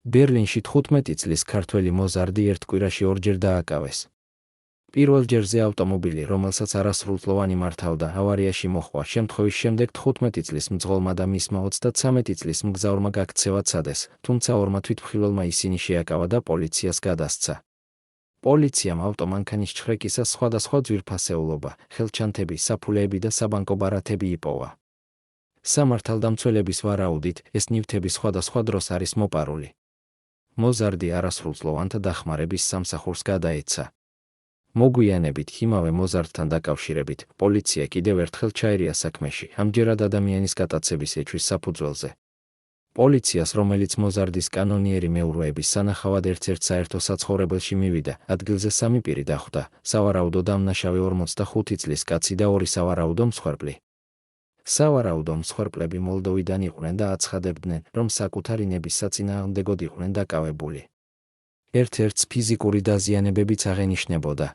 ბერლინში 15 წლის ქართველი მოზარდი ერთ კვირაში ორჯერ დააკავეს. პირველ ჯერზე ავტომობილი, რომელსაც არასრულწლოვანი მართავდა, ავარიაში მოჰყვა. შემთხვევის შემდეგ 15 წლის მძღოლმა და მისმა 33 წლის მგზავრმა გაქცევა ცადეს, თუმცა ორმა თვითმხილველმა ისინი შეაკავა და პოლიციას გადასცა. პოლიციამ ავტომანქანის ჩხრეკისას სხვადასხვა ძვირფასეულობა, ხელჩანთები, საფულეები და საბანკო ბარათები იპოვა. სამართალდამცველების ვარაუდით, ეს ნივთები სხვადასხვა დროს არის მოპარული. მოზარდი არასრულწლოვანთა დახმარების სამსახურს გადაეცა. მოგვიანებით, იმავე მოზარდთან დაკავშირებით, პოლიცია კიდევ ერთხელ ჩაერია საქმეში, ამჯერად ადამიანის გატაცების ეჭვის საფუძველზე. პოლიციას, რომელიც მოზარდის კანონიერი მეურვეების სანახავად ერთ-ერთ საერთო საცხოვრებელში მივიდა, ადგილზე 3 პირი დახვდა, სავარაუდო დამნაშავე 45 წლის კაცი და 2 სავარაუდო მსხვერპლი. სავარაუდო მსხვერპლები მოლდოვიდან იყვნენ და აცხადებდნენ, რომ საკუთარი ნების საწინააღმდეგოდ იყვნენ დაკავებული. ერთ-ერთს ფიზიკური დაზიანებებიც აღენიშნებოდა.